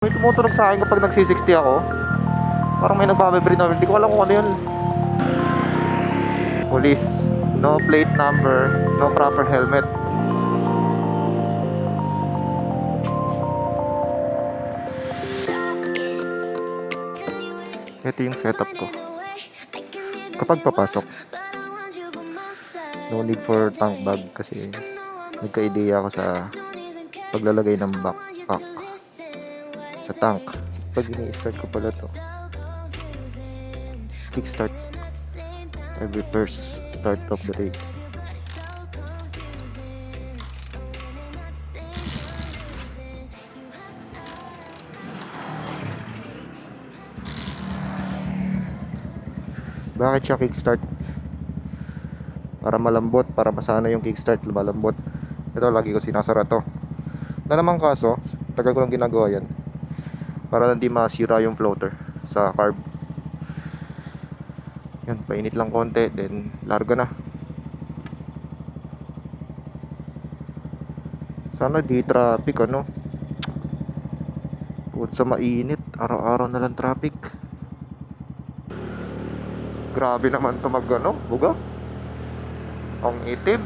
May tumutunog sa akin kapag nagsi-60 ako. Parang may nagbabibrate na. Hindi ko alam kung ano yun. Police, no plate number, no proper helmet. Ito yung setup ko. Kapag papasok, no need for tank bag kasi nagka-ideya ako sa paglalagay ng backpack sa tank. Pag ini-start ko pala to, kickstart every first start of the day. Bakit siya kickstart? Para malambot, para masana yung kickstart, malambot. Ito, lagi ko sinasara to. Na naman kaso, tagal ko lang ginagawa yan para hindi masira yung floater sa carb. Yan, painit lang konti, then larga na. Sana di traffic, ano? Bukod sa mainit, araw-araw na lang traffic. Grabe naman to buga. Ang itim.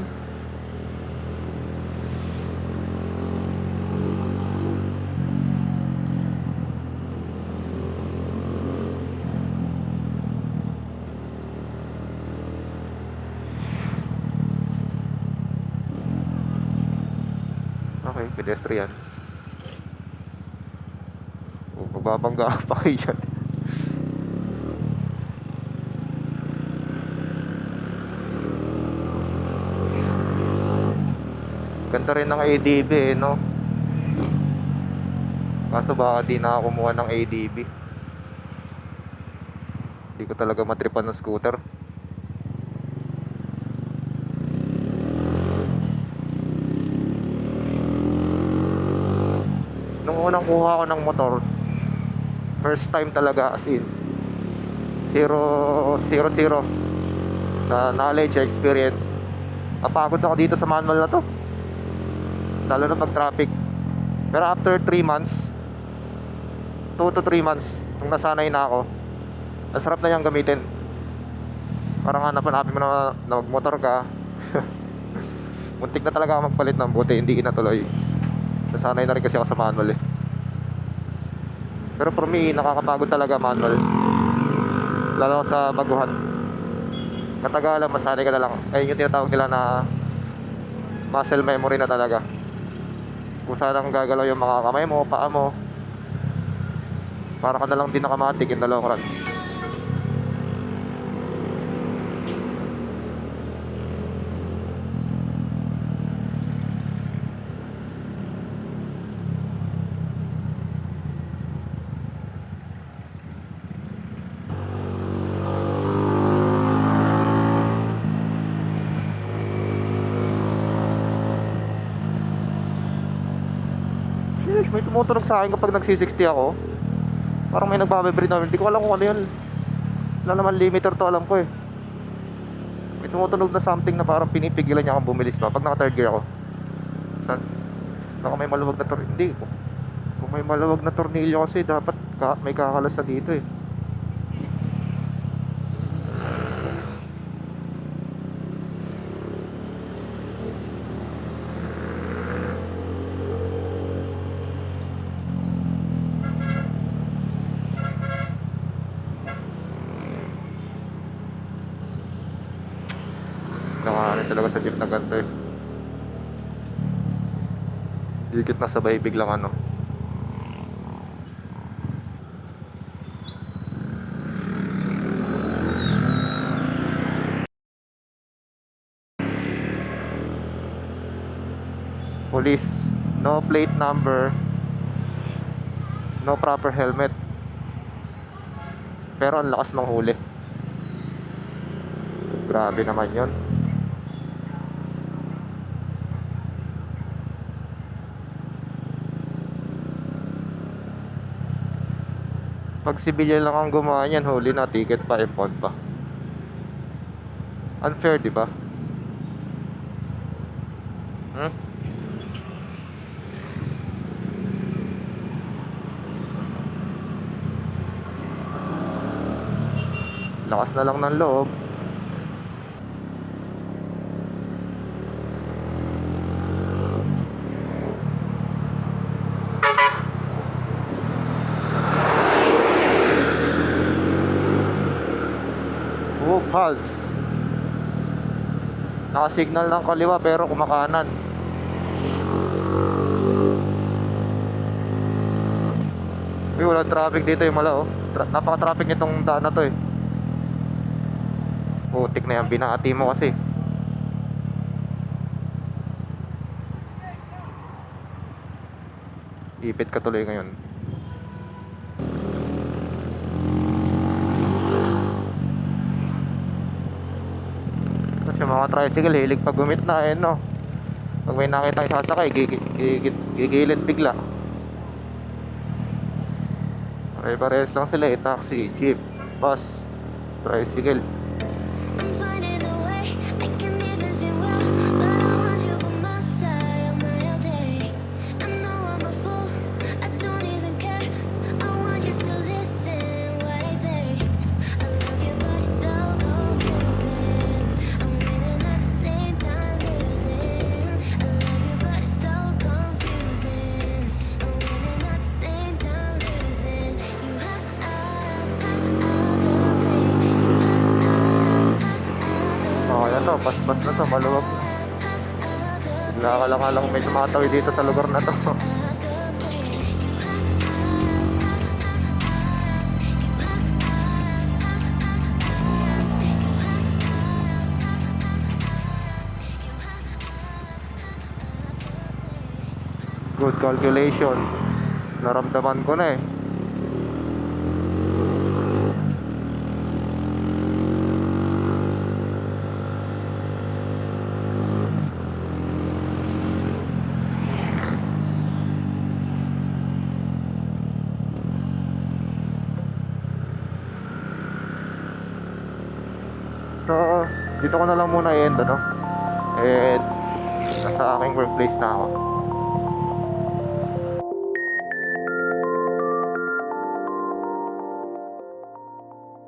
Okay, pedestrian. Magbabangga pa kayo dyan. Ganda rin ng ADB no? Kaso baka di na ako kumuha ng ADB. Di ko talaga matripan ng scooter. Nung unang kuha ko ng motor, first time talaga, as in 0-0 sa knowledge, experience. Mapagod ako dito sa manual na to, lalo na pag traffic. Pero after 3 months, 2 to 3 months, nung nasanay na ako, ang sarap na niyang gamitin. Parang hanapin mo na magmotor ka. Muntik na talaga ako magpalit ng buti, hindi inatuloy. Nasanay na rin kasi ako sa manual eh. Pero for me, nakakapagod talaga manual, lalo sa baguhan. Katagalan, masanay ka na lang. Ayun yung tinatawag nila na muscle memory na talaga. Kung saan ang gagalaw yung mga kamay mo, paa mo, para ka na lang din nakamatik in the long run. Sheesh, may tumutunog sa akin kapag nagsi-60 ako. Parang may nagbabibrate na. Hindi ko alam kung ano yun. Wala naman limiter to, alam ko eh. May tumutunog na something na parang pinipigilan niya akong bumilis pa pag naka third gear ako. Saan? Baka may maluwag na tornilyo. Hindi. Kung may maluwag na tornilyo kasi dapat may kakalas na dito eh. Nakakanin talaga sa jeep na ganito eh. Dikit na sabay biglang ano. Police, no plate number, no proper helmet. Pero ang lakas ng huli. Grabe naman yon. Pag civilian lang ang gumawa niyan, huli na, ticket pa, impound pa. Unfair, di ba? Hmm? Lakas na lang ng loob. Oh, pulse. Naka-signal ng kaliwa pero kumakanan. Uy, walang traffic dito yung mala oh. Napaka-traffic nitong daan na to eh. Putik na yan, binati mo kasi. Ipit ka tuloy ngayon. Kasi mga tricycle, hilig pag gumit na eh no. Pag may nakita yung sasakay, gigilid bigla. Pare-parehas lang sila eh, taxi, jeep, bus, tricycle. I'm finding a way, I can even do well, but I want you by my side all day. I know I'm a fool, I don't even care. I want you to listen what I say. I love you, but it's so confusing. I'm winning at the same time losing. I love you, but it's so confusing. I'm winning at the same time losing. You have Okay na to, pas-pas na to, maluwag. Bigla ka lang alam may tumatawid dito sa lugar na to. Good calculation. Naramdaman ko na eh. So, dito ko na lang muna i-end ano. And nasa aking workplace na ako.